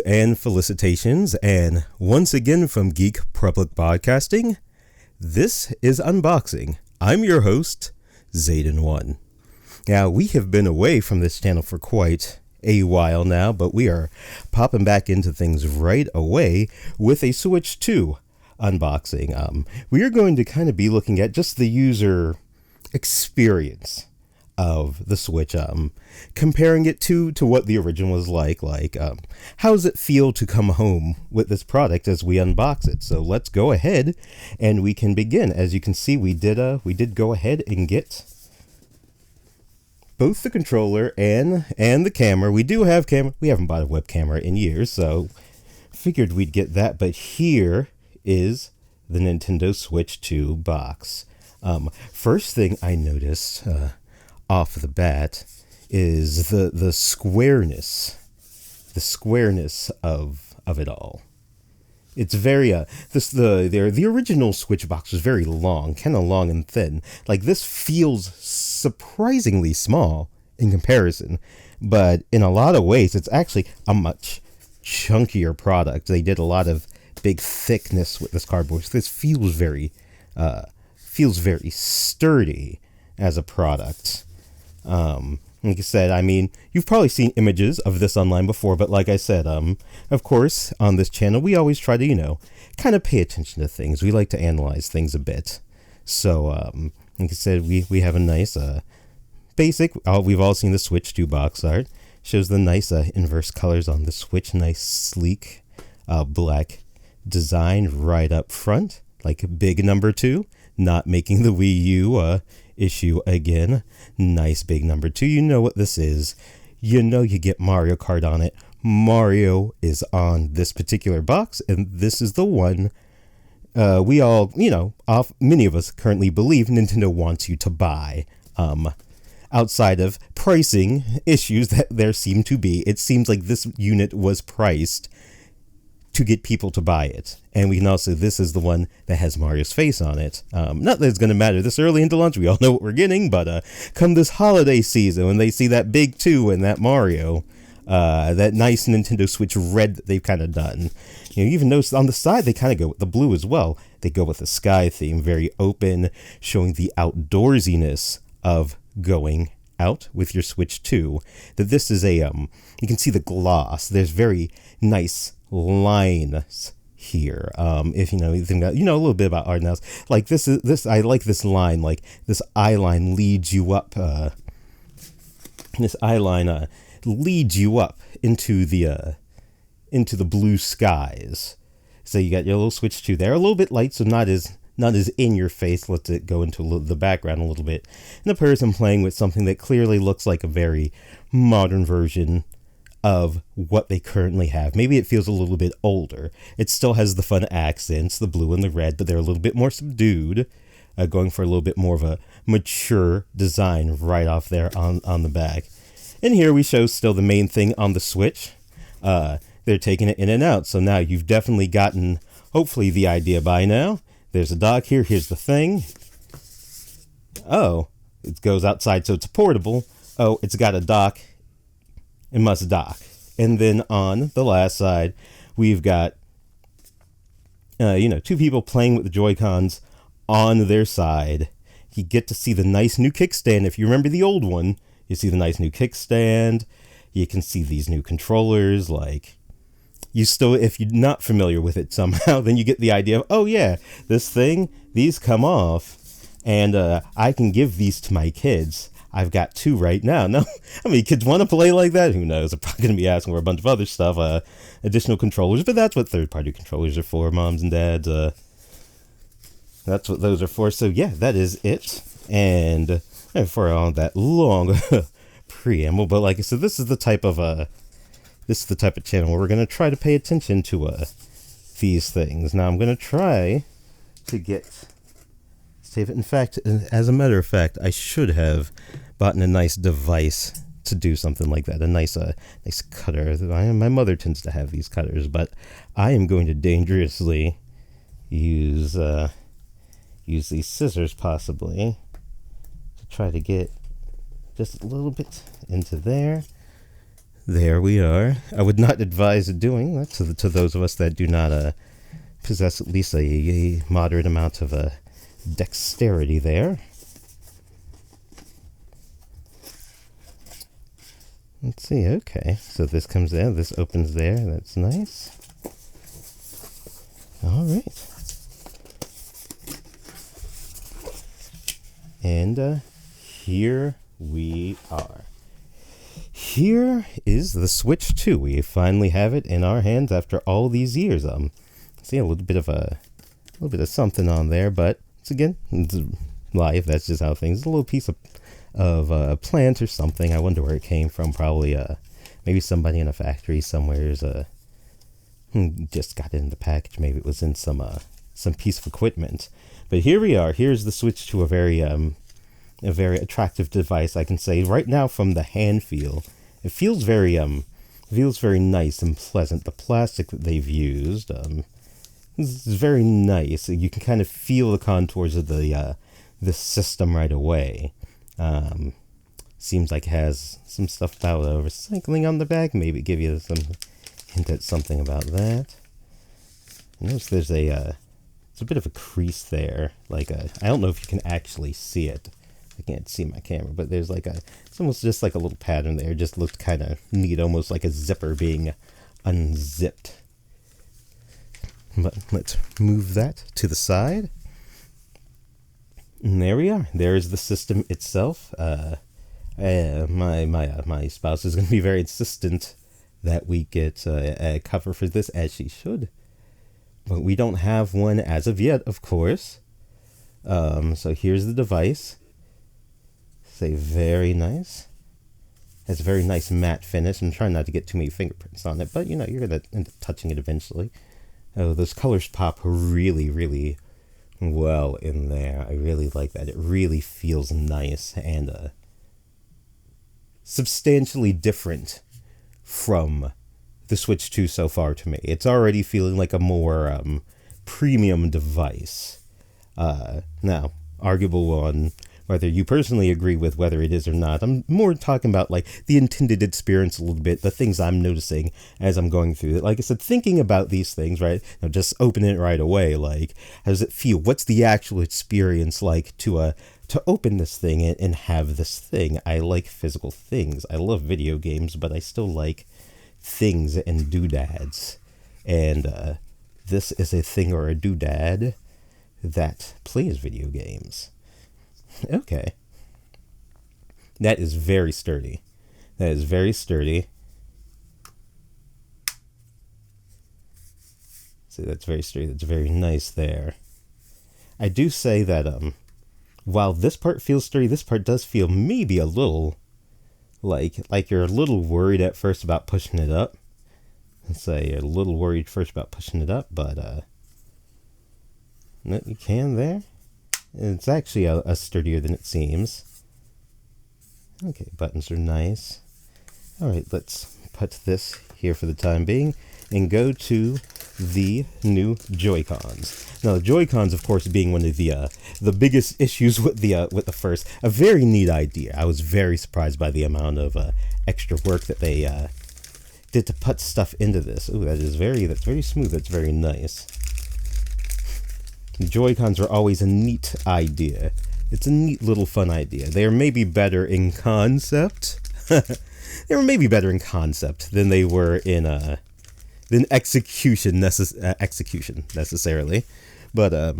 and felicitations, and once again from Geek Public Podcasting, this is Unboxing. I'm your host, Zayden1. Now, we have been away from this channel for quite a while now, but we are popping back into things right away with a Switch 2 unboxing. We are going to kind of be looking at just the user experience of the Switch, comparing it to what the original was like, how does it feel to come home with this product as we unbox it? So let's go ahead and we can begin. As you can see, we did go ahead and get both the controller and the camera. We do have camera. We haven't bought a web camera in years, so figured we'd get that. But here is the Nintendo Switch 2 box. First thing I noticed off the bat is the squareness of it all. It's very the original Switch box was very long, kind of long and thin. Like, this feels surprisingly small in comparison, but in a lot of ways it's actually a much chunkier product. They did a lot of big thickness with this cardboard. So this feels very sturdy as a product. Like I said, I mean, you've probably seen images of this online before, but like I said, of course, on this channel, we always try to, kind of pay attention to things. We like to analyze things a bit. So, like I said, we have a nice, basic, we've all seen the Switch 2 box art. Shows the nice, inverse colors on the Switch, nice, sleek, black design right up front, like a big number 2, not making the Wii U, issue again. Nice big number 2. You know what this is. You get Mario Kart on it. Mario is on this particular box, and this is the one we all, many of us currently believe Nintendo wants you to buy. Outside of pricing issues that there seem to be, it seems like this unit was priced to get people to buy it. And we can also, this is the one that has Mario's face on it. Not that it's going to matter this early into launch, we all know what we're getting, but come this holiday season, when they see that big 2 and that Mario, that nice Nintendo Switch red that they've kind of done. You even notice on the side, they kind of go with the blue as well. They go with the sky theme, very open, showing the outdoorsiness of going out with your Switch 2. That this is a, you can see the gloss. There's very nice lines here. If anything, a little bit about art now, like this I like this line, like this eye line leads you up, leads you up into the blue skies. So you got your little Switch 2 there, a little bit light, so not as in your face. Let it go into the background a little bit, and the person playing with something that clearly looks like a very modern version of what they currently have. Maybe it feels a little bit older. It still has the fun accents, the blue and the red, but they're a little bit more subdued, going for a little bit more of a mature design right off there on the back. And here we show still the main thing on the Switch. They're taking it in and out, so now you've definitely gotten, hopefully, the idea by now. There's a dock here. Here's the thing. Oh, it goes outside, so it's portable. Oh, it's got a dock. It must dock. And then on the last side, we've got, 2 people playing with the Joy-Cons on their side. You get to see the nice new kickstand. If you remember the old one, you see the nice new kickstand. You can see these new controllers. If you're not familiar with it somehow, then you get the idea of, oh yeah, this thing, these come off, and I can give these to my kids. I've got 2 right now. No, how many kids want to play like that? Who knows? I'm probably going to be asking for a bunch of other stuff, additional controllers, but that's what third-party controllers are for, moms and dads. That's what those are for. So yeah, that is it. And for all that long preamble, but like I said, this is the type of channel where we're going to try to pay attention to these things. Now I'm going to try to save it. In fact, as a matter of fact, I should have bought a nice device to do something like that. A nice cutter. My mother tends to have these cutters, but I am going to dangerously use these scissors possibly to try to get just a little bit into there. there we are. I would not advise doing that to those of us that do not possess at least a moderate amount of dexterity there. Let's see, okay. So this comes there, this opens there, that's nice. Alright. And here we are. Here is the Switch 2. We finally have it in our hands after all these years. See a little bit of something on there, but it's live. That's just how things. A little piece of plant or something. I wonder where it came from. Probably maybe somebody in a factory somewhere's just got it in the package. Maybe it was in some piece of equipment. But here we are. Here's the Switch 2, a very attractive device, I can say. Right now, from the hand feel, it feels very nice and pleasant. The plastic that they've used is very nice. You can kind of feel the contours of the system right away. Seems like it has some stuff about recycling on the back. Maybe give you some hint at something about that. Notice there's a bit of a crease there. I don't know if you can actually see it. I can't see my camera, but there's it's almost just like a little pattern there. It just looked kind of neat, almost like a zipper being unzipped. But let's move that to the side. And there we are. There's the system itself. My spouse is going to be very insistent that we get a cover for this, as she should. But we don't have one as of yet, of course. So here's the device. Say very nice. Has a very nice matte finish. I'm trying not to get too many fingerprints on it, but you're going to end up touching it eventually. Oh, those colors pop really, really well in there. I really like that. It really feels nice and substantially different from the Switch 2 so far to me. It's already feeling like a more premium device. Now, arguable on whether you personally agree with whether it is or not. I'm more talking about the intended experience a little bit, the things I'm noticing as I'm going through it. Like I said, thinking about these things, right? Just opening it right away. How does it feel? What's the actual experience like to open this thing and have this thing? I like physical things. I love video games, but I still like things and doodads. And this is a thing or a doodad that plays video games. Okay. That is very sturdy. That is very sturdy. See, that's very sturdy. That's very nice there. I do say that while this part feels sturdy, this part does feel maybe a little like you're a little worried at first about pushing it up. Let's say you're a little worried first about pushing it up, but no, you can there. It's actually a sturdier than it seems. Okay, buttons are nice. Alright, let's put this here for the time being and go to the new Joy-Cons. Now, the Joy-Cons, of course, being one of the biggest issues with the first. A very neat idea. I was very surprised by the amount of extra work that they did to put stuff into this. Ooh, that's very smooth. That's very nice. Joy-Cons are always a neat idea. It's a neat little fun idea. They are maybe better in concept. They were maybe better in concept than they were in execution necessarily. But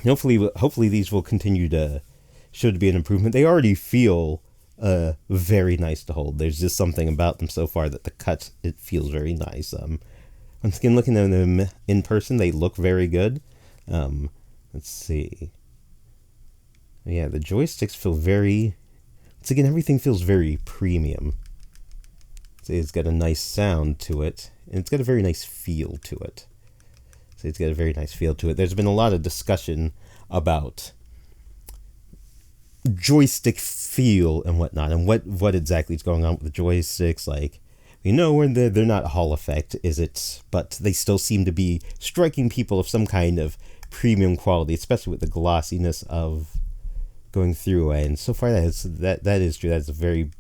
hopefully these will continue to show to be an improvement. They already feel very nice to hold. There's just something about them so far that it feels very nice. Once again, looking at them in person, they look very good. Let's see. Yeah, the joysticks feel very... Once again, everything feels very premium. See, it's got a nice sound to it, and it's got a very nice feel to it. See, it's got a very nice feel to it. There's been a lot of discussion about joystick feel and whatnot, and what exactly is going on with the joysticks. When they're not Hall effect, is it? But they still seem to be striking people of some kind of premium quality, especially with the glossiness of going through. And so far, that is true. That's a very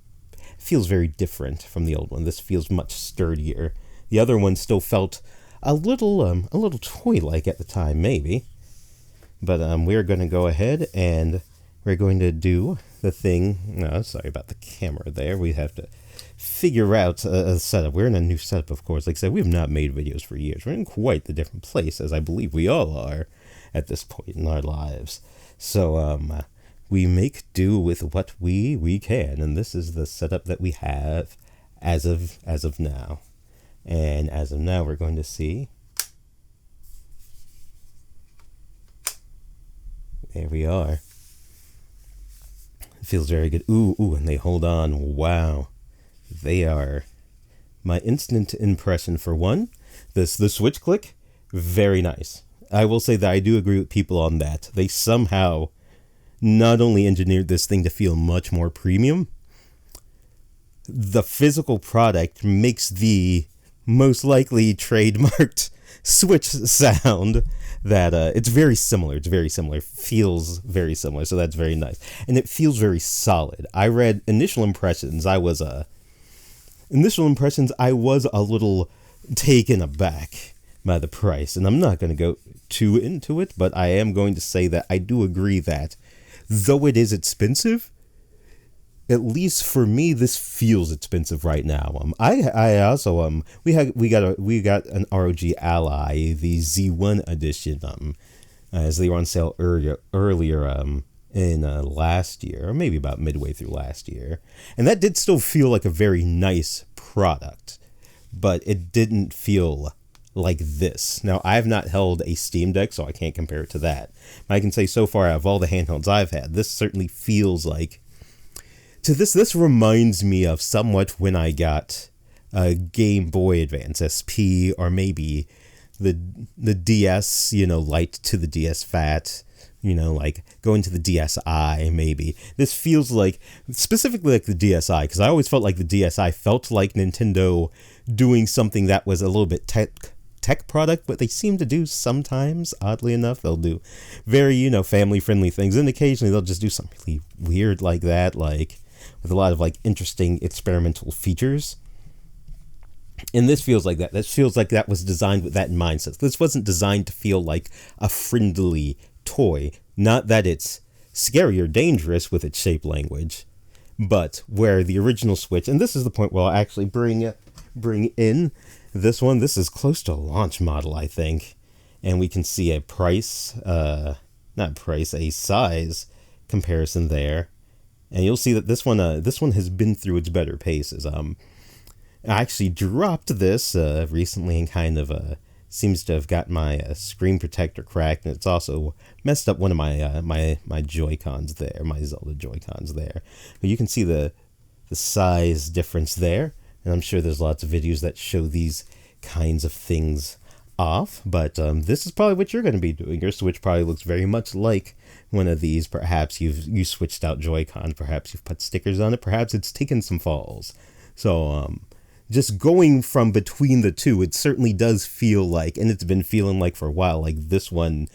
feels very different from the old one. This feels much sturdier. The other one still felt a little toy-like at the time, maybe. But we're going to go ahead and we're going to do the thing. No, sorry about the camera there. We have to figure out a setup. We're in a new setup, of course. Like I said, we have not made videos for years. We're in quite the different place, as I believe we all are at this point in our lives. So we make do with what we can, and this is the setup that we have as of now. And as of now, we're going to see. There we are. It feels very good. Ooh, and they hold on. Wow. They are my instant impression for one. The switch click, very nice. I will say that I do agree with people on that. They somehow not only engineered this thing to feel much more premium, the physical product makes the most likely trademarked switch sound that it's very similar. It's very similar. Feels very similar. So that's very nice. And it feels very solid. I read initial impressions. I was a little taken aback by the price. And I'm not going to go too into it, but I am going to say that I do agree that though it is expensive, at least for me, this feels expensive right now. I also we got an ROG Ally, the Z1 edition, as they were on sale earlier in last year, or maybe about midway through last year, and that did still feel like a very nice product, but it didn't feel like this. Now, I've not held a Steam Deck, so I can't compare it to that. But I can say so far, out of all the handhelds I've had, this certainly feels like. This reminds me of somewhat when I got a Game Boy Advance SP, or maybe the DS, light to the DS Fat, like going to the DSi, maybe. This feels like, specifically like the DSi, because I always felt like the DSi felt like Nintendo doing something that was a little bit tech product, but they seem to do sometimes, oddly enough. They'll do very, family-friendly things, and occasionally they'll just do something really weird like that, like with a lot of like interesting experimental features. And this feels like that. This feels like that was designed with that in mind. So this wasn't designed to feel like a friendly toy. Not that it's scary or dangerous with its shape language, but where the original Switch, and this is the point where I'll actually bring in this one. This is close to a launch model, I think. And we can see a a size comparison there. And you'll see that this one has been through its better paces. I actually dropped this recently and kind of seems to have got my screen protector cracked, and it's also messed up one of my my Joy-Cons there, my Zelda Joy-Cons there. But you can see the size difference there, and I'm sure there's lots of videos that show these kinds of things off. But this is probably what you're going to be doing. Your Switch probably looks very much like one of these. Perhaps you switched out Joy-Con, perhaps you've put stickers on it, perhaps it's taken some falls. So just going from between the two, it certainly does feel like, and it's been feeling like for a while, like this one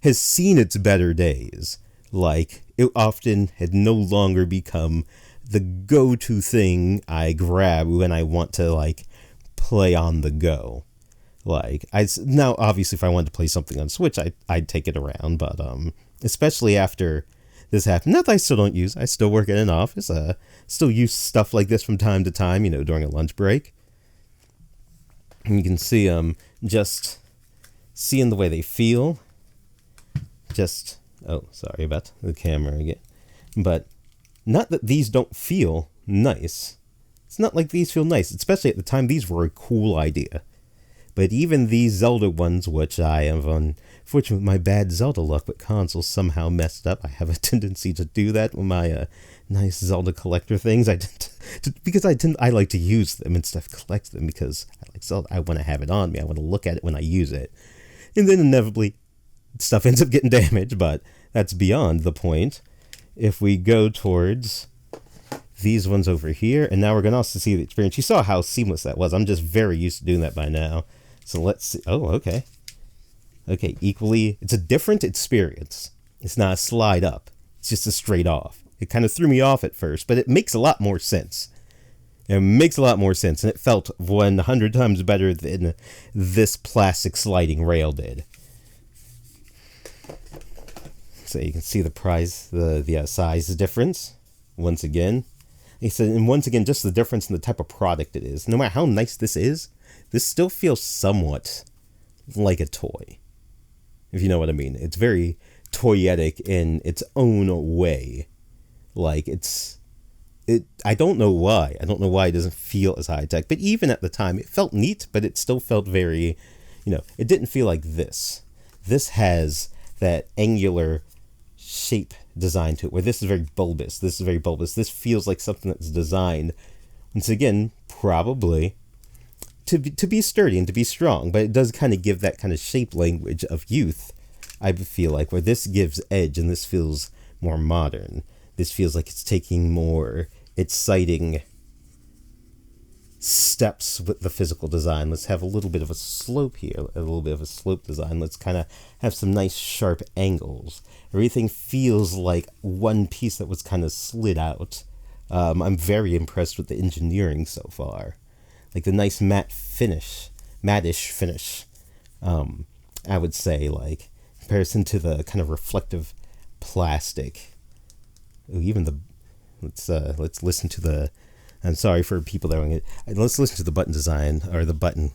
has seen its better days. Like, it often had no longer become the go-to thing I grab when I want to, like, play on the go. Like, now, obviously, if I wanted to play something on Switch, I'd take it around, but especially after this happened. Not that I still don't use. I still work in an office. Still use stuff like this from time to time, during a lunch break. And you can see just seeing the way they feel. Oh, sorry about the camera again. But not that these don't feel nice. It's not like these feel nice. Especially at the time, these were a cool idea. But even these Zelda ones, which I have, unfortunately, with my bad Zelda luck with consoles, somehow messed up. I have a tendency to do that with my nice Zelda collector things. I like to use them instead of collect them, because I like Zelda. I want to have it on me. I want to look at it when I use it. And then inevitably, stuff ends up getting damaged, but that's beyond the point. If we go towards these ones over here, and now we're going to also see the experience. You saw how seamless that was. I'm just very used to doing that by now. So let's see. Oh, okay. Okay, equally, it's a different experience. It's not a slide up. It's just a straight off. It kind of threw me off at first, but it makes a lot more sense. It makes a lot more sense, and it felt 100 times better than this plastic sliding rail did. So you can see the size difference once again. He said, and once again, just the difference in the type of product it is. No matter how nice this is, this still feels somewhat like a toy, if you know what I mean. It's very toyetic in its own way. Like, I don't know why. I don't know why it doesn't feel as high-tech. But even at the time, it felt neat, but it still felt very, it didn't feel like this. This has that angular shape design to it, where this is very bulbous. This feels like something that's designed, once again, probably to be sturdy and to be strong, but it does kind of give that kind of shape language of youth, I feel like, where this gives edge and this feels more modern. This feels like it's taking more exciting steps with the physical design. Let's have a little bit of a slope here, a little bit of a slope design. Let's kind of have some nice sharp angles. Everything feels like one piece that was kind of slid out. I'm very impressed with the engineering so far. Like the nice mattish finish. I would say, like, in comparison to the kind of reflective plastic. Even let's listen to the, I'm sorry for people that are, let's listen to the button design, or the button.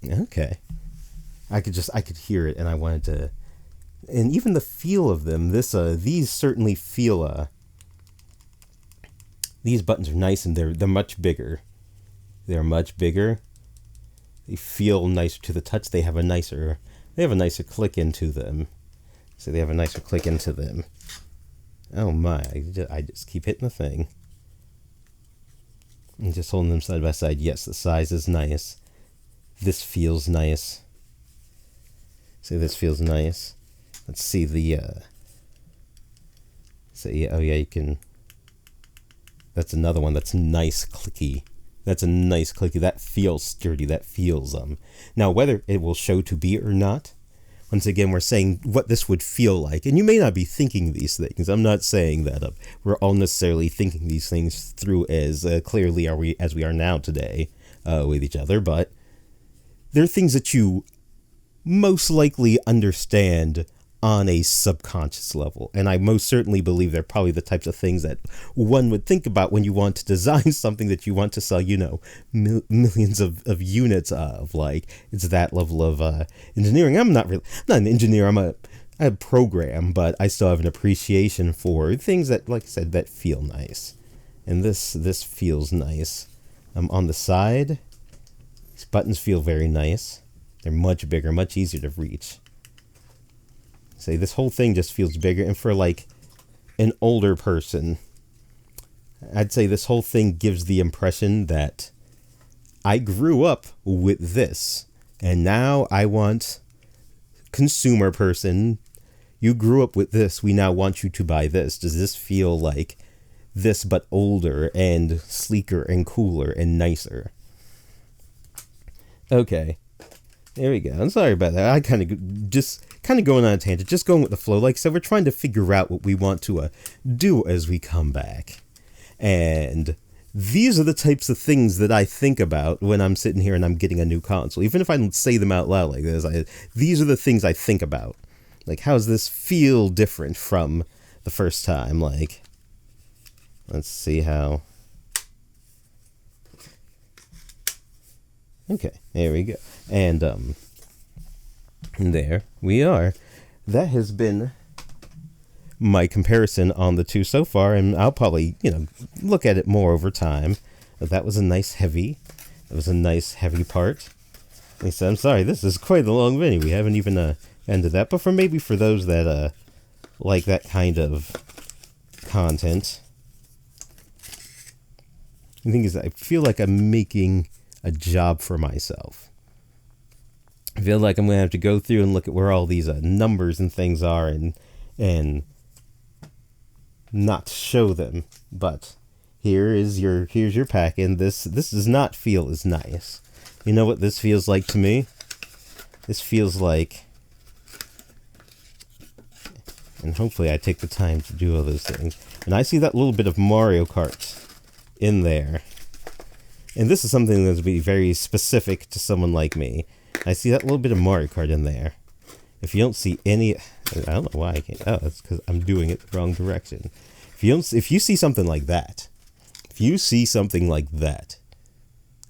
Okay. I could hear it, and I wanted to, and even the feel of them, these certainly feel, these buttons are nice, and they're much bigger. They're much bigger. They feel nicer to the touch. They have a nicer click into them. So they have a nicer click into them. Oh my, I just keep hitting the thing. And just holding them side by side. Yes, the size is nice. This feels nice. So this feels nice. Let's see the, so yeah, oh yeah, you can, that's another one that's nice clicky. That's a nice clicky. That feels sturdy. That feels, now whether it will show to be or not, once again, we're saying what this would feel like. And you may not be thinking these things. I'm not saying that we're all necessarily thinking these things through as clearly as we are now today with each other. But they're things that you most likely understand on a subconscious level. And I most certainly believe they're probably the types of things that one would think about when you want to design something that you want to sell, millions of units of. Like, it's that level of engineering. I'm not an engineer. I'm a program, but I still have an appreciation for things that, like I said, that feel nice. And this feels nice. On the side, these buttons feel very nice. They're much bigger, much easier to reach. Say this whole thing just feels bigger, and for like an older person, I'd say this whole thing gives the impression that I grew up with this, and now I want, consumer person, you grew up with this, we now want you to buy this. Does this feel like this but older and sleeker and cooler and nicer? Okay, there we go. I'm sorry about that. I kind of going on a tangent, just going with the flow. Like I said, we're trying to figure out what we want to do as we come back. And these are the types of things that I think about when I'm sitting here and I'm getting a new console. Even if I don't say them out loud like this, these are the things I think about. Like, how does this feel different from the first time? Like, let's see how. Okay, there we go. And there we are. That has been my comparison on the two so far, and I'll probably, look at it more over time. That was a nice heavy part. Like I said, I'm sorry, this is quite a long video. We haven't even ended that, but for those that like that kind of content, the thing is, I feel like I'm making a job for myself. I feel like I'm going to have to go through and look at where all these numbers and things are and not show them. But here's your pack, and this does not feel as nice. You know what this feels like to me? This feels like And hopefully I take the time to do all those things. And I see that little bit of Mario Kart in there. And this is something that's be very specific to someone like me. I see that little bit of Mario Kart in there. If you don't see any... I don't know why I can't... Oh, that's because I'm doing it the wrong direction. If you see something like that...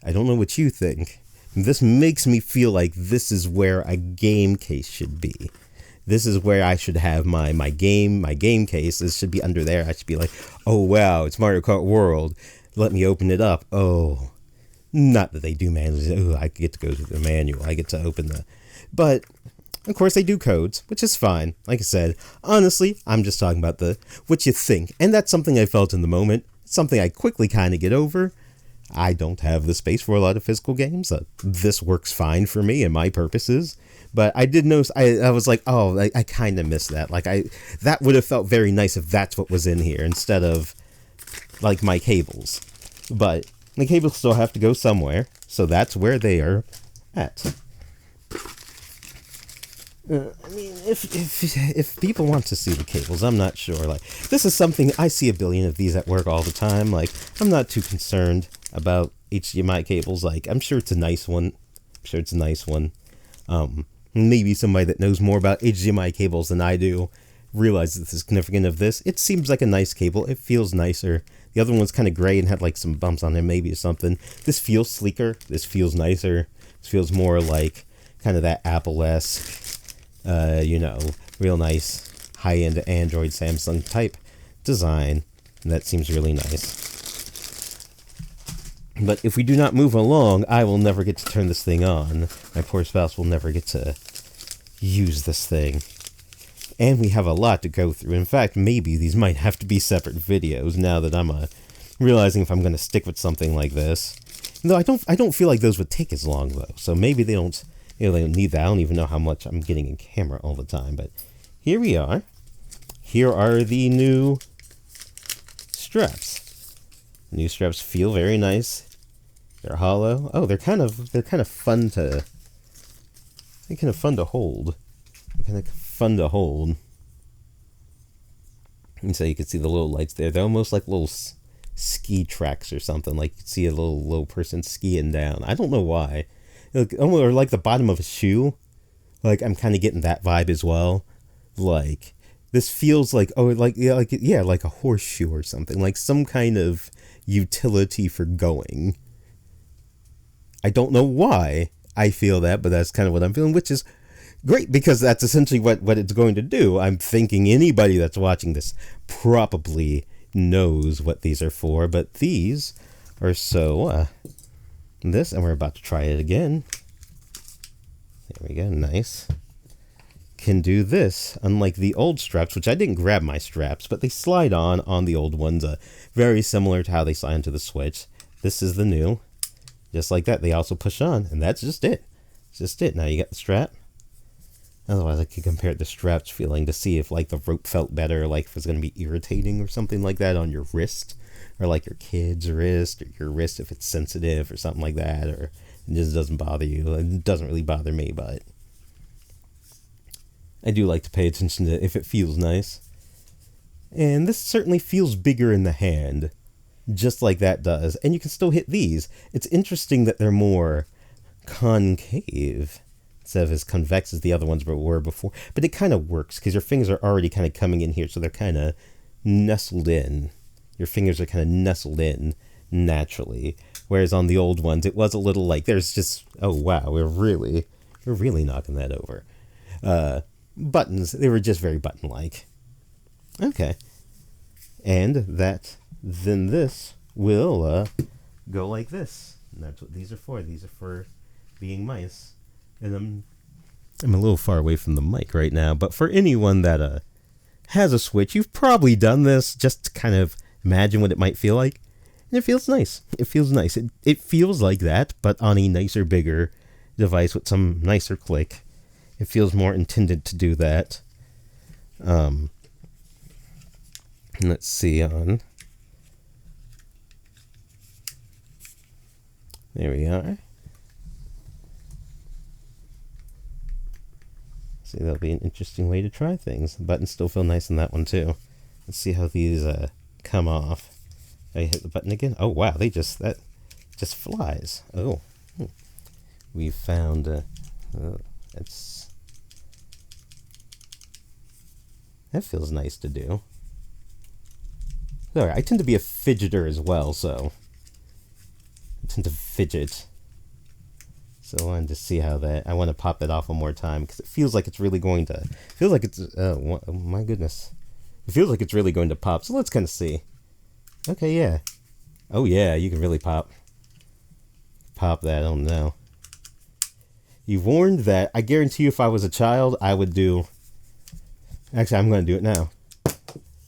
I don't know what you think. This makes me feel like this is where a game case should be. This is where I should have my game case. This should be under there. I should be like, oh wow, it's Mario Kart World. Let me open it up. Oh, not that they do manuals. Oh, I get to go through the manual. I get to open the... But, of course, they do codes, which is fine. Like I said, honestly, I'm just talking about what you think. And that's something I felt in the moment. Something I quickly kind of get over. I don't have the space for a lot of physical games. This works fine for me and my purposes. But I did notice, I was like, oh, I kind of missed that. Like, that would have felt very nice if that's what was in here instead of, like, my cables. But the cables still have to go somewhere, so that's where they are at. I mean, if people want to see the cables, I'm not sure. Like, this is something, I see a billion of these at work all the time. Like, I'm not too concerned about HDMI cables. Like, I'm sure it's a nice one. Maybe somebody that knows more about HDMI cables than I do realizes the significance of this. It seems like a nice cable. It feels nicer. The other one's kind of gray and had like some bumps on it, maybe or something. This feels sleeker. This feels nicer. This feels more like kind of that Apple-esque, real nice high-end Android Samsung type design. And that seems really nice. But if we do not move along, I will never get to turn this thing on. My poor spouse will never get to use this thing. And we have a lot to go through. In fact, maybe these might have to be separate videos now that I'm realizing if I'm going to stick with something like this. No, I don't feel like those would take as long, though. So maybe they don't need that. I don't even know how much I'm getting in camera all the time. But here we are. Here are the new straps. New straps feel very nice. They're hollow. Oh, they're kind of fun to... They're kind of fun to hold. And so you can see the little lights there. They're almost like little ski tracks or something. Like you can see a little person skiing down. I don't know why. Or like the bottom of a shoe. Like I'm kind of getting that vibe as well. Like this feels like like a horseshoe or something. Like some kind of utility for going. I don't know why I feel that, but that's kind of what I'm feeling, which is great because that's essentially what it's going to do. I'm thinking anybody that's watching this probably knows what these are for, but these are so this, and we're about to try it again. There we go, nice. Can do this, unlike the old straps, which I didn't grab my straps, but they slide on the old ones, very similar to how they slide into the Switch. This is the new. Just like that, they also push on, and that's just it. It's just it. Now you got the strap. Otherwise, I could compare it to straps feeling to see if, like, the rope felt better, like if it's going to be irritating or something like that on your wrist, or like your kid's wrist, or your wrist if it's sensitive or something like that, or it just doesn't bother you. It doesn't really bother me, but I do like to pay attention to if it feels nice. And this certainly feels bigger in the hand. Just like that does. And you can still hit these. It's interesting that they're more concave instead of as convex as the other ones were before. But it kind of works because your fingers are already kind of coming in here, so they're kind of nestled in. Your fingers are kind of nestled in naturally. Whereas on the old ones, it was a little like, there's just, oh wow, we're really knocking that over. Buttons, they were just very button-like. Okay. And then this will go like this. And that's what these are for. These are for being mice. And I'm a little far away from the mic right now, but for anyone that has a Switch, you've probably done this just to kind of imagine what it might feel like. And it feels nice. It feels nice. It feels like that, but on a nicer, bigger device with some nicer click. It feels more intended to do that. Let's see on... There we are. See, that'll be an interesting way to try things. The buttons still feel nice on that one too. Let's see how these come off. I hit the button again. Oh wow, that just flies. Oh, we found that feels nice to do. Sorry, I tend to be a fidgeter as well, so I tend to fidget. So I wanted to see how I want to pop it off one more time because it feels like it's really going to. Feels like it's. Oh my goodness, it feels like it's really going to pop. So let's kind of see. Okay, yeah. Oh yeah, you can really pop that. Oh no. You warned that. I guarantee you, if I was a child, I would do. Actually, I'm going to do it now.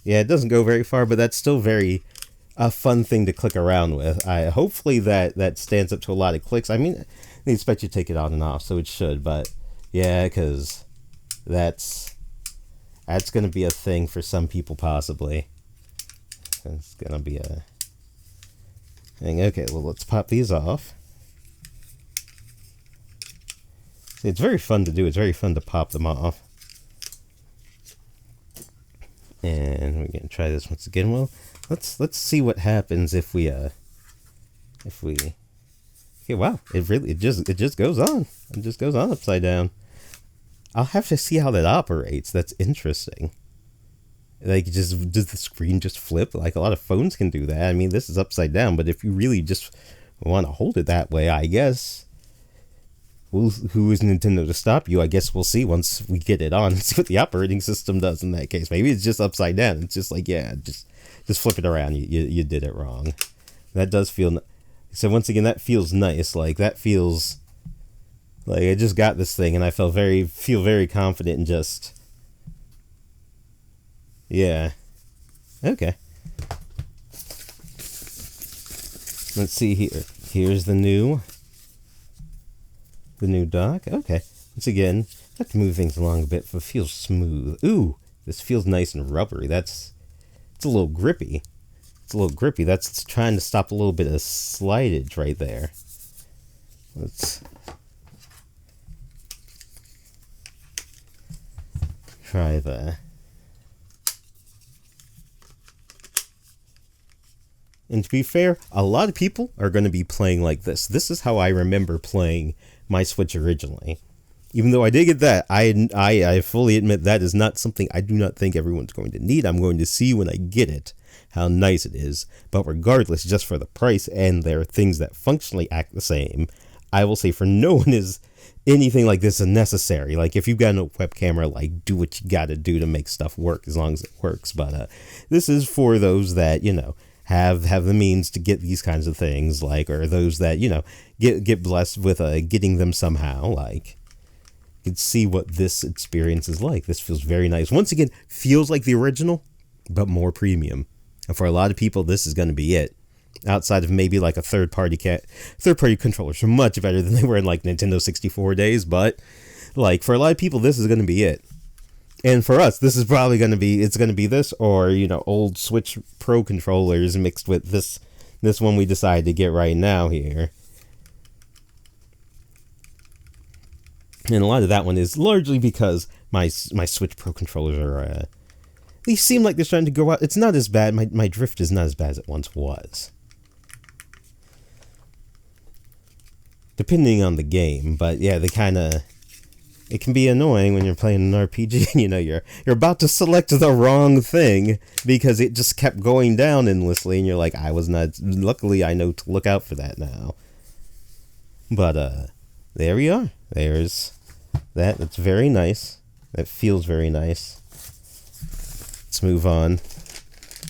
Yeah, it doesn't go very far, but that's still a fun thing to click around with. Hopefully that stands up to a lot of clicks. I mean, they expect you to take it on and off, so it should. But yeah, because that's going to be a thing for some people, possibly. It's going to be a thing. Okay, well, let's pop these off. See, it's very fun to do. It's very fun to pop them off. And we're gonna try this once again. Well, let's see what happens if we okay, wow, it just goes on. It just goes on upside down. I'll have to see how that operates. That's interesting. Like, does the screen just flip? Like, a lot of phones can do that. I mean, this is upside down, but if you really just want to hold it that way, I guess. Well, who is Nintendo to stop you? I guess we'll see once we get it on and see what the operating system does in that case. Maybe it's just upside down. It's just like, yeah, just flip it around. You did it wrong. That does feel... So once again, that feels nice. Like, that feels... Like, I just got this thing and I feel very confident in just... Yeah. Okay. Let's see here. Here's the new dock. Okay. Once again, I have to move things along a bit, but it feels smooth. Ooh, this feels nice and rubbery. It's a little grippy. That's trying to stop a little bit of slidage right there. Let's try that. And to be fair, a lot of people are going to be playing like this. This is how I remember playing my Switch originally. Even though I did get that, I fully admit that is not something I do not think everyone's going to need. I'm going to see when I get it how nice it is. But regardless, just for the price, and there are things that functionally act the same, I will say for no one is anything like this necessary. Like, if you've got a web camera, like, do what you gotta do to make stuff work as long as it works. But this is for those that, you know, have the means to get these kinds of things, like, or those that, you know, get blessed with getting them somehow. Like, you can see what this experience is like. This feels very nice. Once again, feels like the original, but more premium. And for a lot of people, this is going to be it. Outside of maybe like a third-party controllers are much better than they were in like Nintendo 64 days. But like, for a lot of people, this is going to be it. And for us, this is probably going to be, it's going to be this, or, you know, old Switch Pro controllers mixed with this one we decided to get right now here. And a lot of that one is largely because my Switch Pro controllers are, they seem like they're starting to go out. It's not as bad. My drift is not as bad as it once was. Depending on the game, but yeah, they kind of... It can be annoying when you're playing an RPG and, you know, you're about to select the wrong thing because it just kept going down endlessly, and you're like, I was not... Luckily, I know to look out for that now. But, there we are. There's that. That's very nice. That feels very nice. Let's move on.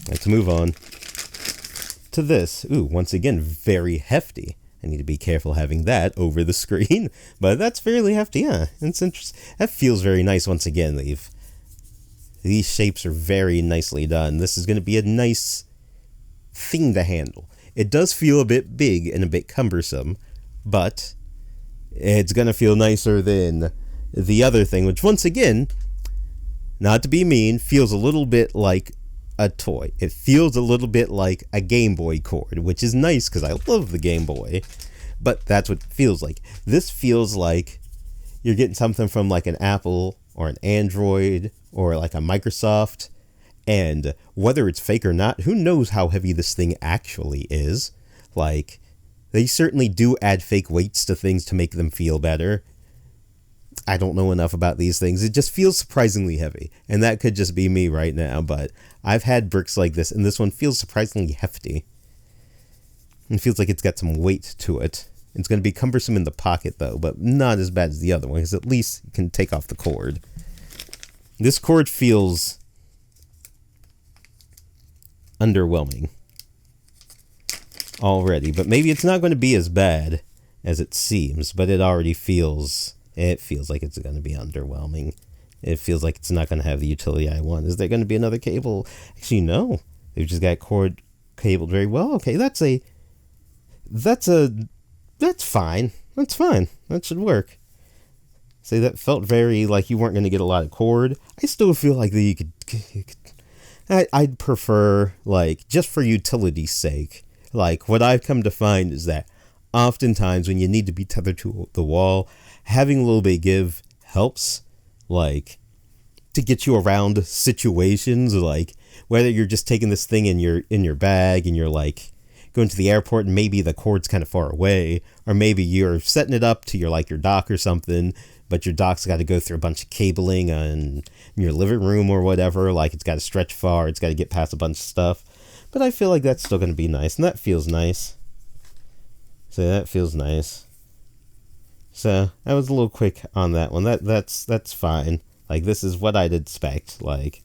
Let's move on to this. Ooh, once again, very hefty. I need to be careful having that over the screen, but that's fairly hefty. Yeah, it's interesting. That feels very nice. Once again, these shapes are very nicely done. This is going to be a nice thing to handle. It does feel a bit big and a bit cumbersome, but it's going to feel nicer than the other thing, which, once again, not to be mean, feels a little bit like a toy. It feels a little bit like a Game Boy cord, which is nice because I love the Game Boy, but that's what it feels like. This feels like you're getting something from like an Apple or an Android or like a Microsoft. And whether it's fake or not, who knows how heavy this thing actually is. Like, they certainly do add fake weights to things to make them feel better. I don't know enough about these things. It just feels surprisingly heavy. And that could just be me right now, but I've had bricks like this, and this one feels surprisingly hefty. It feels like it's got some weight to it. It's going to be cumbersome in the pocket, though, but not as bad as the other one, because at least you can take off the cord. This cord feels underwhelming already, but maybe it's not going to be as bad as it seems, but it already feels like it's going to be underwhelming. It feels like it's not going to have the utility I want. Is there going to be another cable? Actually, no. They've just got cord cabled very well. Okay, that's fine. That's fine. That should work. Say that felt very like you weren't going to get a lot of cord. I still feel like that you could I'd prefer, like, just for utility's sake, like, what I've come to find is that oftentimes when you need to be tethered to the wall, having a little bit of give helps, like, to get you around situations, like, whether you're just taking this thing in your bag and you're, like, going to the airport and maybe the cord's kind of far away, or maybe you're setting it up to your dock or something, but your dock's got to go through a bunch of cabling in your living room or whatever. Like, it's got to stretch far. It's got to get past a bunch of stuff. But I feel like that's still going to be nice. And that feels nice. So that feels nice. So I was a little quick on that one. That's fine. Like, this is what I'd expect. Like,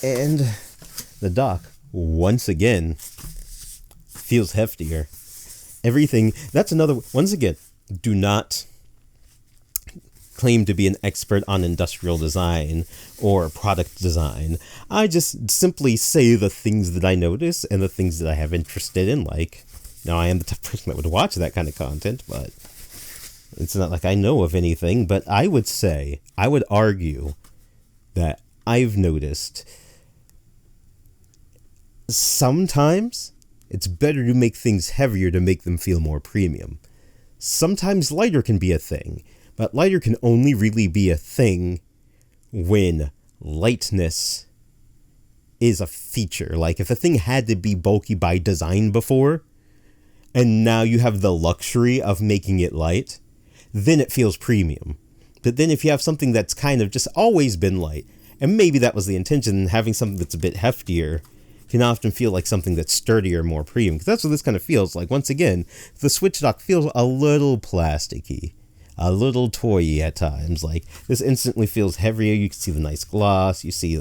and the dock, once again, feels heftier. Everything, that's another, once again, do not claim to be an expert on industrial design or product design. I just simply say the things that I notice and the things that I have interested in. Like, now I am the type of person that would watch that kind of content, but it's not like I know of anything. But I would argue that I've noticed sometimes it's better to make things heavier to make them feel more premium. Sometimes lighter can be a thing, but lighter can only really be a thing when lightness is a feature. Like, if a thing had to be bulky by design before, and now you have the luxury of making it light, then it feels premium. But then if you have something that's kind of just always been light, and maybe that was the intention, having something that's a bit heftier can often feel like something that's sturdier, more premium. Because that's what this kind of feels like. Once again, the Switch dock feels a little plasticky, a little toy-y at times. Like, this instantly feels heavier. You can see the nice gloss. You see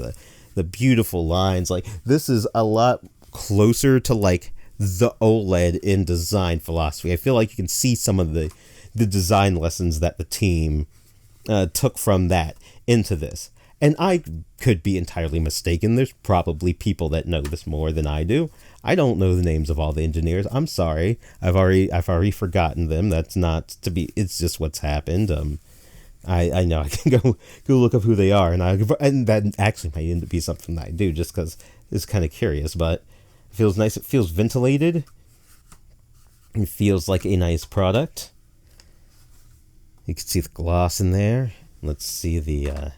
the beautiful lines. Like, this is a lot closer to, like, the OLED in design philosophy. I feel like you can see some of the design lessons that the team took from that into this. And I could be entirely mistaken. There's probably people that know this more than I do. I don't know the names of all the engineers. I'm sorry. I've already forgotten them. That's not to be. It's just what's happened. I know I can go look up who they are, and that actually might end up be something that I do just because it's kind of curious. But it feels nice. It feels ventilated. It feels like a nice product. You can see the gloss in there. Let's see the.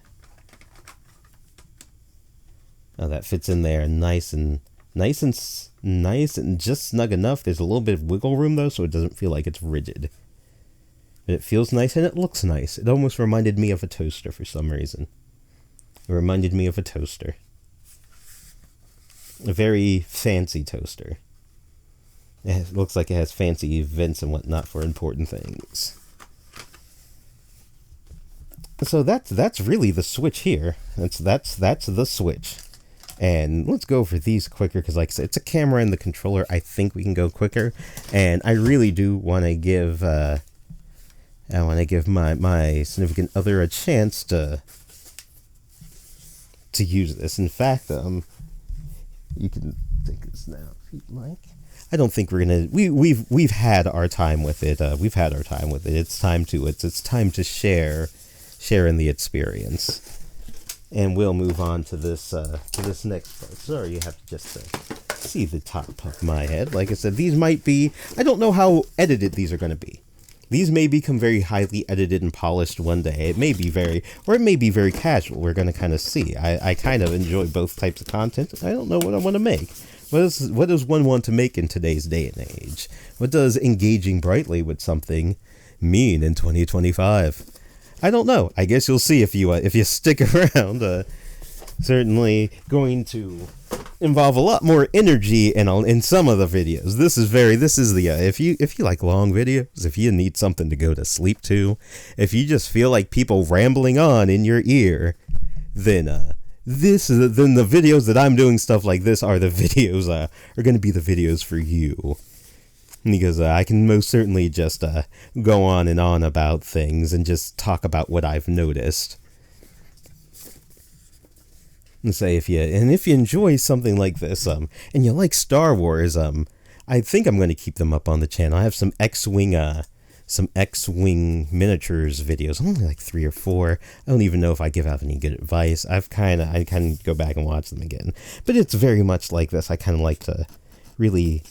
Oh, that fits in there nice and just snug enough. There's a little bit of wiggle room though, so it doesn't feel like it's rigid. But it feels nice and it looks nice. It almost reminded me of a toaster for some reason. It reminded me of a toaster. A very fancy toaster. It looks like it has fancy vents and whatnot for important things. So that's really the Switch here. That's the Switch. And let's go over these quicker because, like I said, it's a camera and the controller. I think we can go quicker. And I really do want to give my significant other a chance to use this. In fact, you can take this now if you'd like. I don't think we're gonna. We've had our time with it. We've had our time with it. It's time to share in the experience. And we'll move on to this next part. Sorry, you have to just see the top of my head. Like I said, these might be. I don't know how edited these are going to be. these may become very highly edited and polished one day. It may be very casual. We're going to kind of see. I kind of enjoy both types of content. I don't know what I want to make. What does one want to make in today's day and age? What does engaging brightly with something mean in 2025? I don't know. I guess you'll see if you stick around. Certainly going to involve a lot more energy in some of the videos. This is the if you like long videos, if you need something to go to sleep to, if you just feel like people rambling on in your ear, then the videos that I'm doing stuff like this are the videos are going to be the videos for you. Because I can most certainly just go on and on about things and just talk about what I've noticed. And say if you enjoy something like this, and you like Star Wars, I think I'm going to keep them up on the channel. I have some X-Wing miniatures videos, only like 3 or 4. I don't even know if I give out any good advice. I kind of go back and watch them again, but it's very much like this. I kind of like to really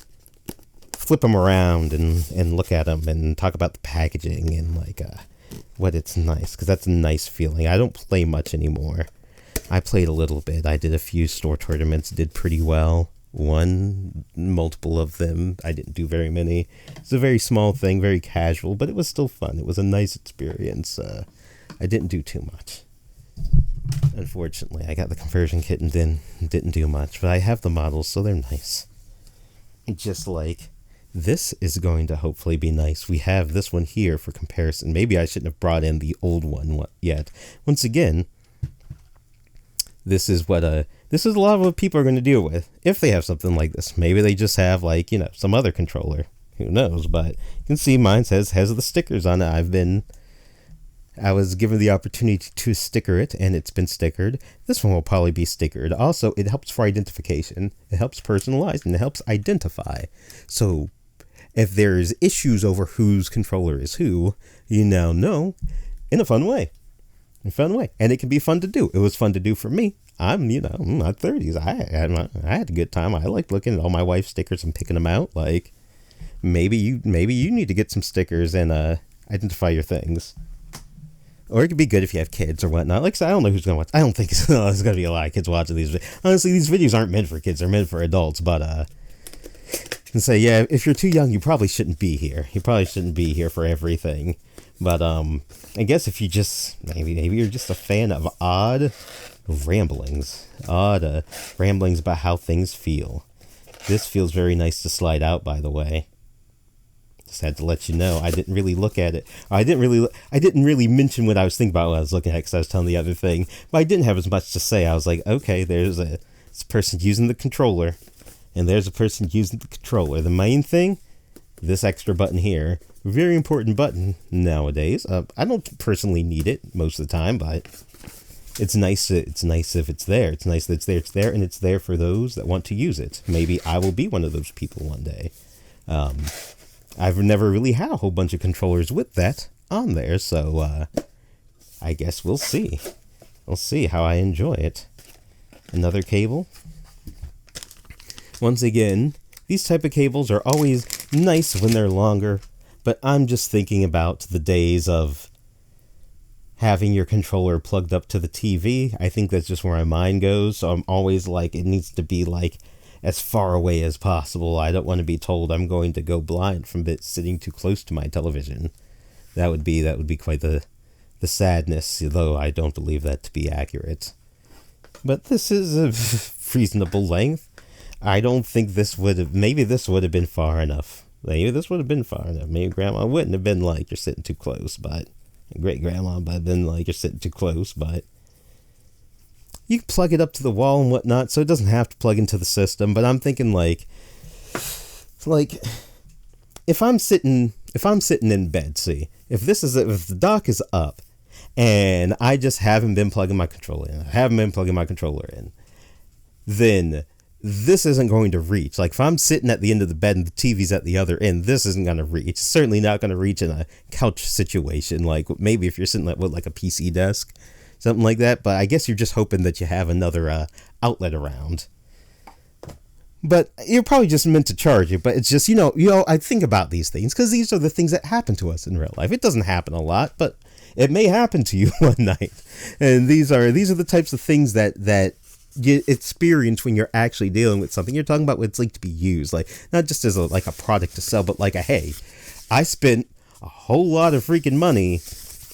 flip them around and look at them and talk about the packaging and like what it's nice, because that's a nice feeling. I don't play much anymore. I played a little bit. I did a few store tournaments, did pretty well. Won multiple of them. I didn't do very many. It's a very small thing, very casual, but it was still fun. It was a nice experience. I didn't do too much. Unfortunately, I got the conversion kit and didn't do much, but I have the models, so they're nice. Just like this is going to hopefully be nice. We have this one here for comparison. Maybe I shouldn't have brought in the old one yet. Once again, this is a lot of what people are going to deal with if they have something like this. Maybe they just have some other controller. Who knows? But you can see mine has the stickers on it. I was given the opportunity to sticker it, and it's been stickered. This one will probably be stickered. Also, it helps for identification. It helps personalize, and it helps identify. So if there's issues over whose controller is who, you now know in a fun way. And it can be fun to do. It was fun to do for me. I'm my 30s. I had a good time. I like looking at all my wife's stickers and picking them out. Like, maybe you need to get some stickers and identify your things. Or it could be good if you have kids or whatnot. Like I said, I don't know who's going to watch. I don't think there's going to be a lot of kids watching these. Honestly, these videos aren't meant for kids. They're meant for adults. But and say, yeah, if you're too young, you probably shouldn't be here. You probably shouldn't be here for everything. But I guess if you just maybe you're just a fan of odd ramblings about how things feel. This feels very nice to slide out, by the way. Just had to let you know. I didn't really look at it. I didn't really mention what I was thinking about when I was looking at it, because I was telling the other thing. But I didn't have as much to say. I was like, okay, there's a person using the controller, and there's a person using the controller. The main thing, this extra button here, very important button nowadays. I don't personally need it most of the time, but it's nice. It's nice if it's there. It's nice that it's there. It's there, and it's there for those that want to use it. Maybe I will be one of those people one day. I've never really had a whole bunch of controllers with that on there, so I guess we'll see. We'll see how I enjoy it. Another cable. Once again, these type of cables are always nice when they're longer, but I'm just thinking about the days of having your controller plugged up to the TV. I think that's just where my mind goes, so I'm always like, it needs to be like as far away as possible. I don't want to be told I'm going to go blind from sitting too close to my television. That would be quite the sadness, though I don't believe that to be accurate. But this is a reasonable length. I don't think maybe this would have been far enough. Maybe Grandma wouldn't have been like, you're sitting too close, but great grandma, but then like, you're sitting too close, but you can plug it up to the wall and whatnot, so it doesn't have to plug into the system. But I'm thinking like if I'm sitting in bed, see, if the dock is up and I just haven't been plugging my controller in, then this isn't going to reach. Like if I'm sitting at the end of the bed and the TV's at the other end, this isn't going to reach. It's certainly not going to reach in a couch situation. Like maybe if you're sitting at like a PC desk, something like that. But I guess you're just hoping that you have another outlet around. But you're probably just meant to charge it. But it's just, I think about these things because these are the things that happen to us in real life. It doesn't happen a lot, but it may happen to you one night. And these are the types of things that you experience when you're actually dealing with something. You're talking about what it's like to be used, like not just as a product to sell, but like hey, I spent a whole lot of freaking money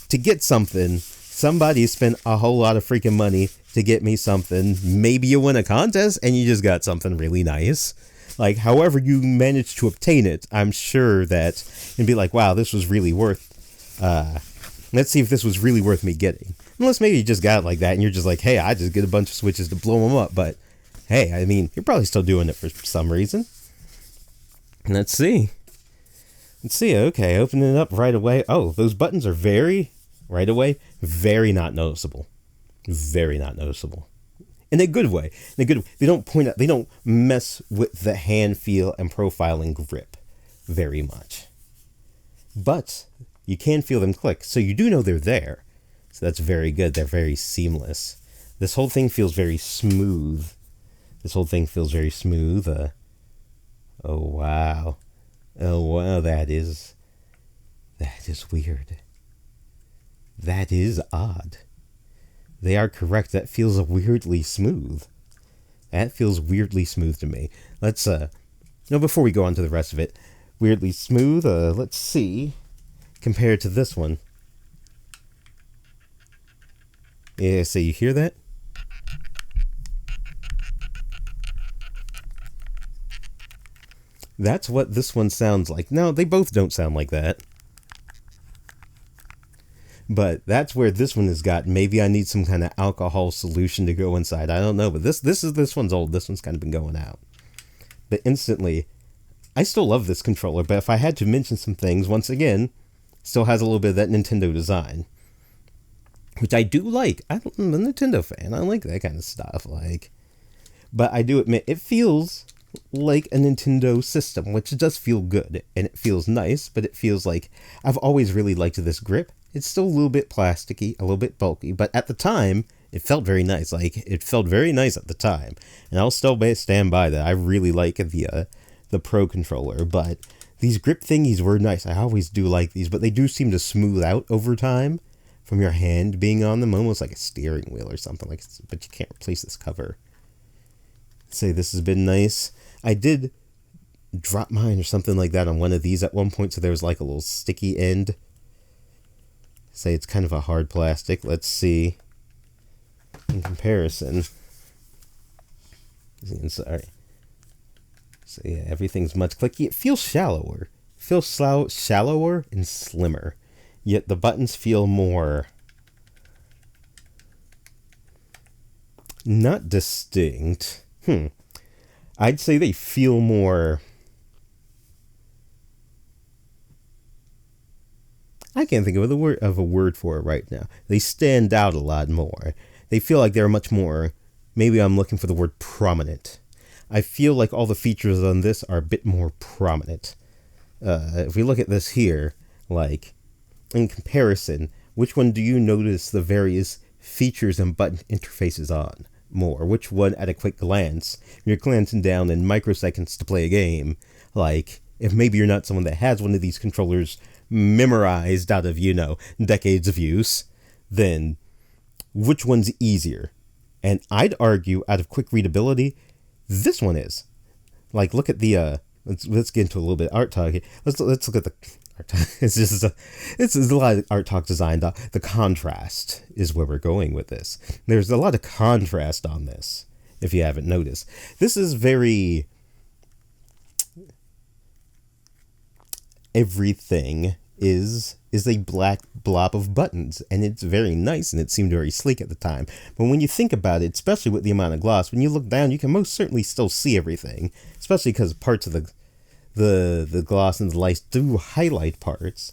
to get something. Somebody spent a whole lot of freaking money to get me something. Maybe you win a contest and you just got something really nice. Like, however you managed to obtain it, I'm sure that it'd be like, wow, this was really worth, let's see if this was really worth me getting. Unless maybe you just got it like that and you're just like, hey, I just get a bunch of switches to blow them up. But hey, I mean, you're probably still doing it for some reason. Let's see. Okay, opening it up right away. Oh, those buttons are very not noticeable. Very not noticeable. In a good way. They don't point out, they don't mess with the hand feel and profile and grip very much. But you can feel them click, so you do know they're there. So that's very good. They're very seamless. This whole thing feels very smooth. Oh wow, that is weird. That is odd. They are correct. That feels weirdly smooth. That feels weirdly smooth to me. Let's before we go on to the rest of it, weirdly smooth. Let's see, compared to this one. Yeah, so you hear that? That's what this one sounds like. No, they both don't sound like that. But that's where this one has got. Maybe I need some kind of alcohol solution to go inside. I don't know. But this one's old. This one's kind of been going out. But instantly, I still love this controller. But if I had to mention some things, once again, still has a little bit of that Nintendo design, which I do like. I'm a Nintendo fan. I like that kind of stuff. But I do admit it feels like a Nintendo system, which does feel good and it feels nice. But it feels like I've always really liked this grip. It's still a little bit plasticky, a little bit bulky, but at the time, it felt very nice. It felt very nice at the time, and I'll still stand by that. I really like the Pro controller, but these grip thingies were nice. I always do like these, but they do seem to smooth out over time from your hand being on them, almost like a steering wheel or something. But you can't replace this cover. Say this has been nice. I did drop mine or something like that on one of these at one point, so there was like a little sticky end. Say it's kind of a hard plastic. Let's see. In comparison. Sorry. So yeah, everything's much clicky. It feels shallower. Shallower and slimmer. Yet the buttons feel more not distinct. I'd say they feel more. I can't think of a word for it right now. They stand out a lot more. They feel like they're much more. Maybe I'm looking for the word prominent. I feel like all the features on this are a bit more prominent. If we look at this here, in comparison, which one do you notice the various features and button interfaces on more? Which one at a quick glance? You're glancing down in microseconds to play a game. If maybe you're not someone that has one of these controllers memorized out of, decades of use, then which one's easier? And I'd argue, out of quick readability, this one is. Look at the, let's get into a little bit of art talk here. Let's look at the art talk. It's a lot of art talk design. The contrast is where we're going with this. There's a lot of contrast on this, if you haven't noticed. This is very... Everything is a black blob of buttons, and it's very nice, and it seemed very sleek at the time. But when you think about it, especially with the amount of gloss, when you look down, you can most certainly still see everything, especially because parts of the gloss and the lights do highlight parts.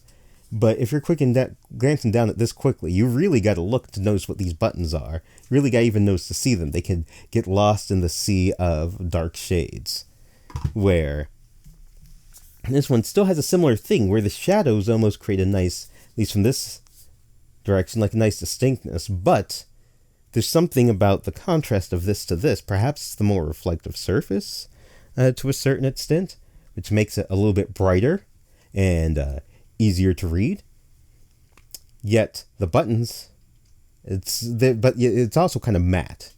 But if you're glancing down at this quickly, you really got to look to notice what these buttons are. You really got to even notice to see them. They can get lost in the sea of dark shades, where this one still has a similar thing where the shadows almost create a nice, at least from this direction, a nice distinctness. But there's something about the contrast of this to this. Perhaps it's the more reflective surface. to a certain extent, which makes it a little bit brighter and easier to read. Yet the buttons, but it's also kind of matte.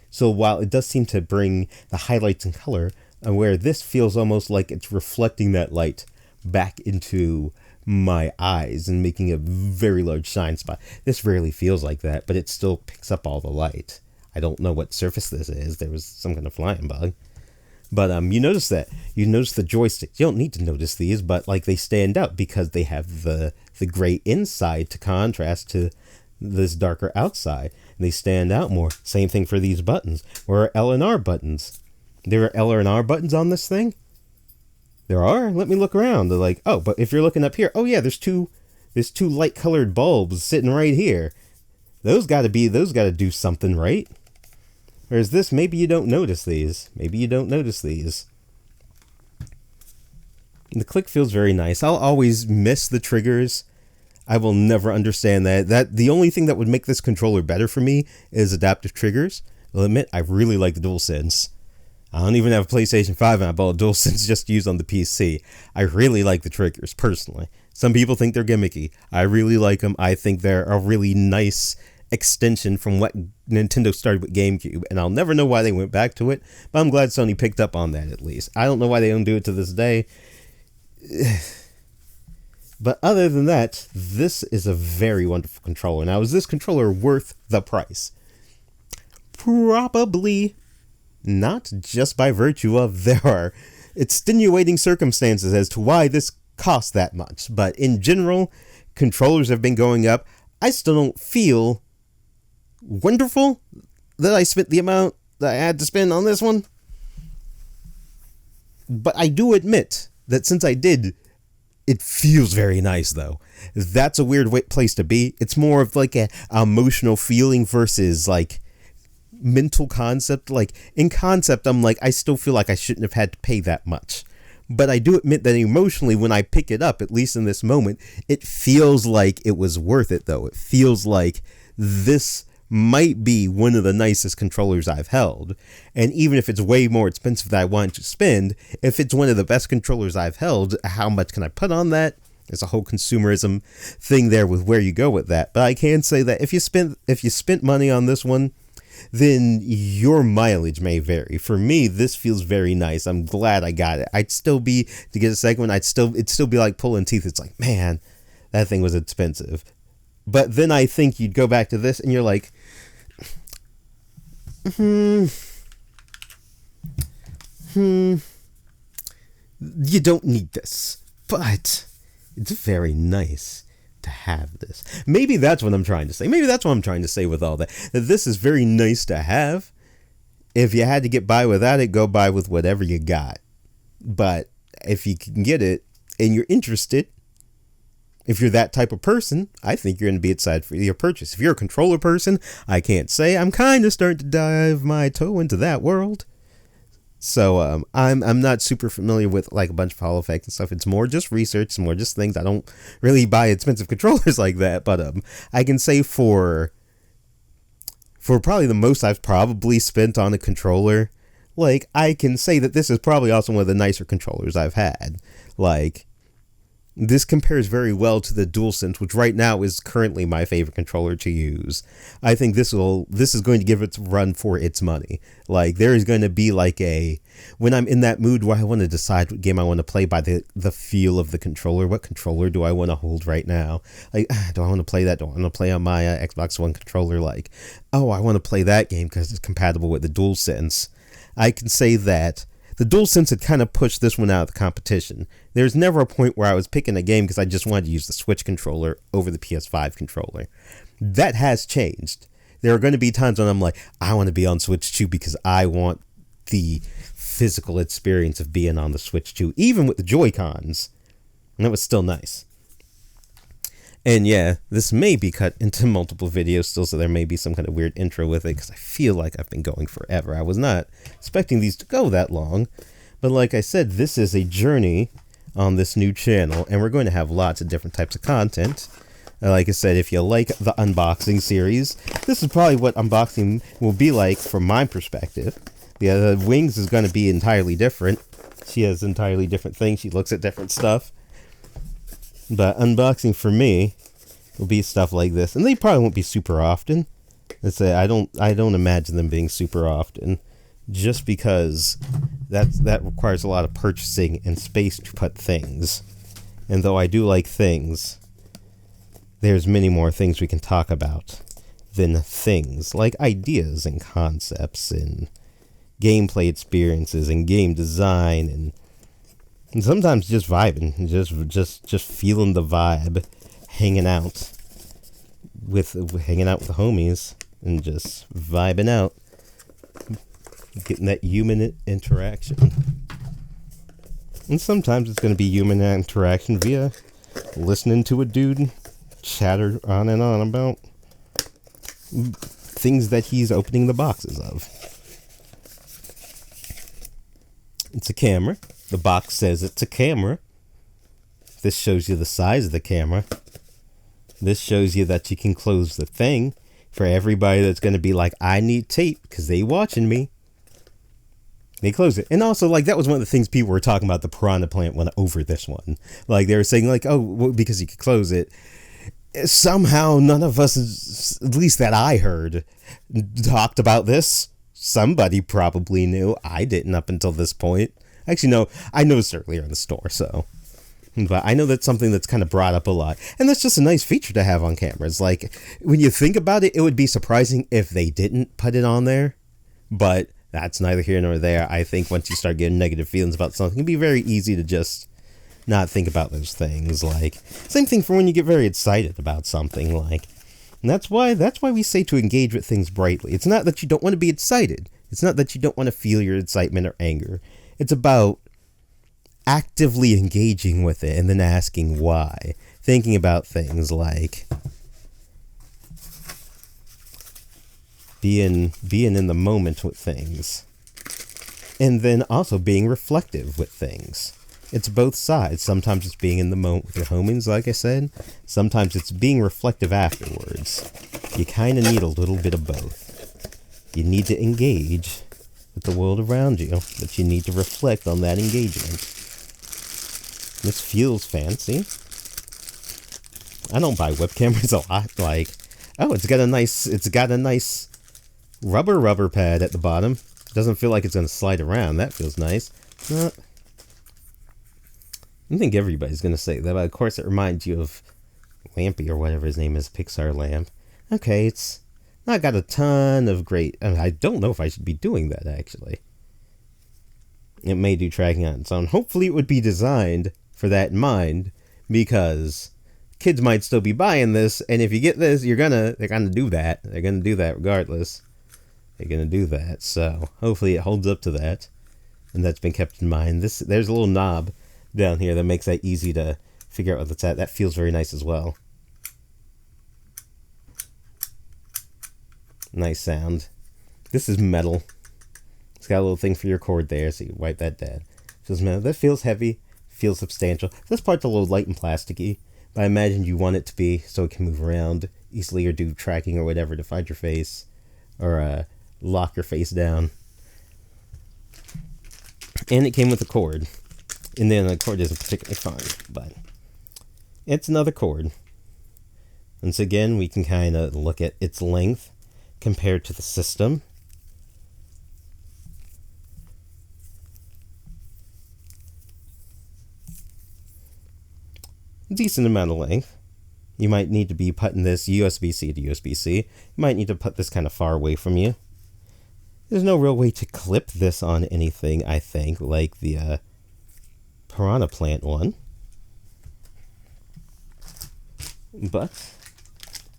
So while it does seem to bring the highlights and color, where this feels almost like it's reflecting that light back into my eyes and making a very large shine spot. This rarely feels like that, but it still picks up all the light. I don't know what surface this is. There was some kind of flying bug. But you notice that. You notice the joysticks. You don't need to notice these, but like they stand out because they have the gray inside to contrast to this darker outside. And they stand out more. Same thing for these buttons. Where are L and R buttons? There are L and R buttons on this thing? There are? Let me look around. They're like, oh, but if you're looking up here, oh yeah, there's two light colored bulbs sitting right here. Those gotta do something, right? Whereas this, maybe you don't notice these. Maybe you don't notice these. The click feels very nice. I'll always miss the triggers. I will never understand that. The only thing that would make this controller better for me is adaptive triggers. I'll admit, I really like the DualSense. I don't even have a PlayStation 5 and I bought a DualSense just to use on the PC. I really like the triggers, personally. Some people think they're gimmicky. I really like them. I think they're a really nice extension from what Nintendo started with GameCube, and I'll never know why they went back to it, but I'm glad Sony picked up on that at least. I don't know why they don't do it to this day. But other than that, this is a very wonderful controller. Now, is this controller worth the price? Probably not, just by virtue of there are extenuating circumstances as to why this costs that much. But in general, controllers have been going up. I still don't feel wonderful that I spent the amount that I had to spend on this one. But I do admit that since I did, it feels very nice, though. That's a weird place to be. It's more of like a emotional feeling versus like mental concept. Like in concept, I'm like, I still feel like I shouldn't have had to pay that much. But I do admit that emotionally, when I pick it up, at least in this moment, it feels like it was worth it, though. It feels like this might be one of the nicest controllers I've held. And even if it's way more expensive than I want to spend, if it's one of the best controllers I've held, how much can I put on that? There's a whole consumerism thing there with where you go with that. But I can say that if you spent money on this one, then your mileage may vary. For me, this feels very nice. I'm glad I got it. I'd still be, to get a second one, it'd still be like pulling teeth. It's like, man, that thing was expensive. But then I think you'd go back to this and you're like, you don't need this, but it's very nice to have this. Maybe that's what I'm trying to say. Maybe that's what I'm trying to say with all that. That this is very nice to have. If you had to get by without it, go by with whatever you got. But if you can get it and you're interested, if you're that type of person, I think you're going to be excited for your purchase. If you're a controller person, I can't say. I'm kind of starting to dive my toe into that world. So I'm not super familiar with like a bunch of Hall effects and stuff. It's more just research, it's more just things. I don't really buy expensive controllers like that. But I can say for probably the most I've probably spent on a controller, like I can say that this is probably also one of the nicer controllers I've had. Like, this compares very well to the DualSense, which right now is currently my favorite controller to use. I think this is going to give it a run for its money. Like, there is going to be like when I'm in that mood where I want to decide what game I want to play by the feel of the controller. What controller do I want to hold right now? Like, do I want to play that? Do I want to play on my Xbox One controller? Like, oh, I want to play that game because it's compatible with the DualSense. I can say that the DualSense had kind of pushed this one out of the competition. There's never a point where I was picking a game because I just wanted to use the Switch controller over the PS5 controller. That has changed. There are going to be times when I'm like, I want to be on Switch 2 because I want the physical experience of being on the Switch 2, even with the Joy-Cons. And that was still nice. And yeah, this may be cut into multiple videos still, so there may be some kind of weird intro with it, because I feel like I've been going forever. I was not expecting these to go that long, but like I said, this is a journey on this new channel, and we're going to have lots of different types of content. Like I said, if you like the unboxing series, this is probably what unboxing will be like from my perspective. Yeah, the Wings is going to be entirely different. She has entirely different things. She looks at different stuff. But unboxing for me will be stuff like this, and they probably won't be super often. I don't imagine them being super often, just because that requires a lot of purchasing and space to put things. And though I do like things, there's many more things we can talk about than things, like ideas and concepts and gameplay experiences and game design and sometimes just vibing, just feeling the vibe, hanging out with the homies and just vibing out, getting that human interaction. And sometimes it's going to be human interaction via listening to a dude chatter on and on about things that he's opening the boxes of. It's a camera. The box says it's a camera. This shows you the size of the camera. This shows you that you can close the thing for everybody that's going to be like, I need tape because they watching me. They close it. And also, like, that was one of the things people were talking about the Piranha Plant one over this one. Like, they were saying, like, oh, well, because you could close it. Somehow, none of us, at least that I heard, talked about this. Somebody probably knew. I didn't up until this point. Actually, no, I noticed earlier in the store, so. But I know that's something that's kind of brought up a lot. And that's just a nice feature to have on cameras. Like, when you think about it, it would be surprising if they didn't put it on there. But that's neither here nor there. I think once you start getting negative feelings about something, it'd be very easy to just not think about those things. Like, same thing for when you get very excited about something. Like, and that's why we say to engage with things brightly. It's not that you don't want to be excited. It's not that you don't want to feel your excitement or anger. It's about actively engaging with it and then asking why. Thinking about things like being in the moment with things. And then also being reflective with things. It's both sides. Sometimes it's being in the moment with your homies, like I said. Sometimes it's being reflective afterwards. You kind of need a little bit of both. You need to engage with the world around you, but you need to reflect on that engagement. This feels fancy. I don't buy web cameras a lot. Like, oh, it's got a nice rubber pad at the bottom. It doesn't feel like it's going to slide around. That feels nice. I think everybody's going to say that, but of course it reminds you of Lampy or whatever his name is, Pixar Lamp. Okay, it's not got a ton of great... I don't know if I should be doing that, actually. It may do tracking on its own. Hopefully it would be designed for that in mind, because kids might still be buying this, and if you get this, they're gonna do that. They're gonna do that regardless. They're gonna do that, so hopefully it holds up to that, and that's been kept in mind. There's a little knob down here that makes that easy to figure out what that's at. That feels very nice as well. Nice sound. This is metal. It's got a little thing for your cord there, so you wipe that down. Feels metal. That feels heavy. Feels substantial. This part's a little light and plasticky, but I imagine you want it to be so it can move around easily or do tracking or whatever to find your face, or lock your face down. And it came with a cord. And then the cord isn't particularly fun, but it's another cord. Once again, we can kind of look at its length compared to the system. Decent amount of length. You might need to be putting this USB-C to USB-C. You might need to put this kind of far away from you. There's no real way to clip this on anything, I think, like the Piranha Plant one. But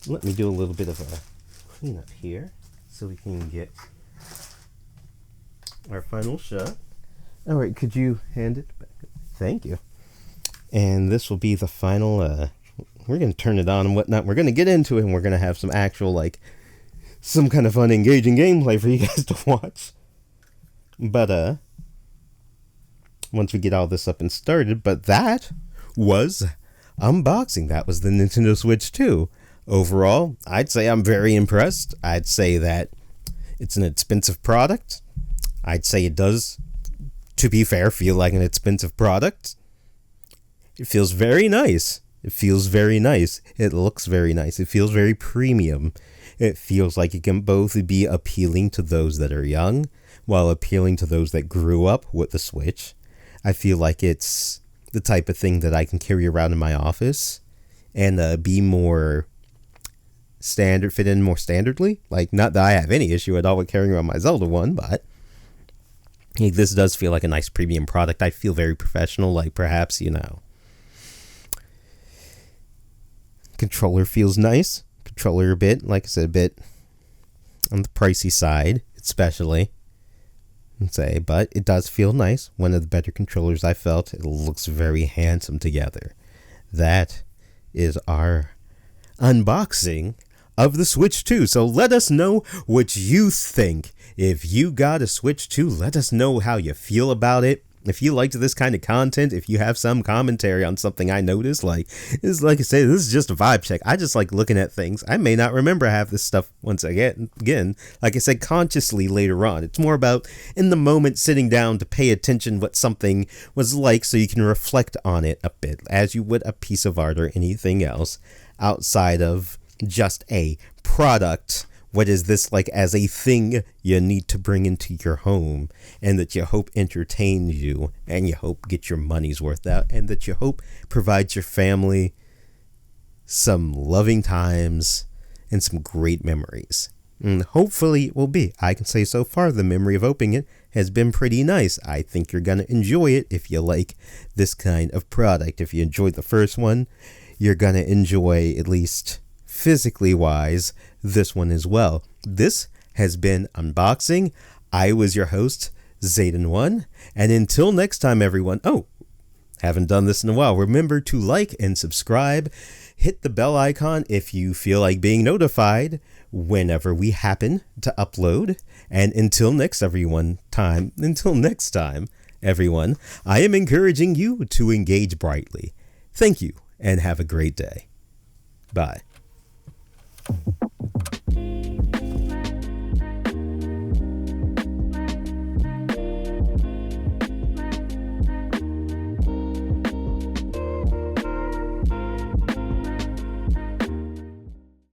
let me do a little bit of a cleanup here so we can get our final shot. Alright, could you hand it back? Thank you. And this will be the final, we're going to turn it on and whatnot. We're going to get into it, and we're going to have some actual, like, some kind of fun, engaging gameplay for you guys to watch. But, once we get all this up and started, but that was unboxing. That was the Nintendo Switch 2. Overall, I'd say I'm very impressed. I'd say that it's an expensive product. I'd say it does, to be fair, feel like an expensive product. It feels very nice. It feels very nice. It looks very nice. It feels very premium. It feels like it can both be appealing to those that are young while appealing to those that grew up with the Switch. I feel like it's the type of thing that I can carry around in my office and be more standard, fit in more standardly. Like, not that I have any issue at all with carrying around my Zelda one, but this does feel like a nice premium product. I feel very professional, like perhaps, controller feels nice. Controller a bit, like I said, a bit on the pricey side, especially. But it does feel nice. One of the better controllers I felt. It looks very handsome together. That is our unboxing of the Switch 2. So let us know what you think. If you got a Switch 2, let us know how you feel about it. If you liked this kind of content, if you have some commentary on something I noticed, like I say, this is just a vibe check. I just like looking at things. I may not remember half this stuff once again, like I said, consciously later on. It's more about in the moment sitting down to pay attention what something was like so you can reflect on it a bit as you would a piece of art or anything else outside of just a product. What is this like as a thing you need to bring into your home and that you hope entertains you and you hope get your money's worth out and that you hope provides your family some loving times and some great memories. And hopefully it will be. I can say so far the memory of opening it has been pretty nice. I think you're going to enjoy it if you like this kind of product. If you enjoyed the first one, you're going to enjoy, at least physically wise, this one as well. This has been Unboxing. I was your host, Zayden1. And until next time, everyone. Haven't done this in a while. Remember to like and subscribe. Hit the bell icon if you feel like being notified whenever we happen to upload. And until next time, everyone, I am encouraging you to engage brightly. Thank you and have a great day. Bye.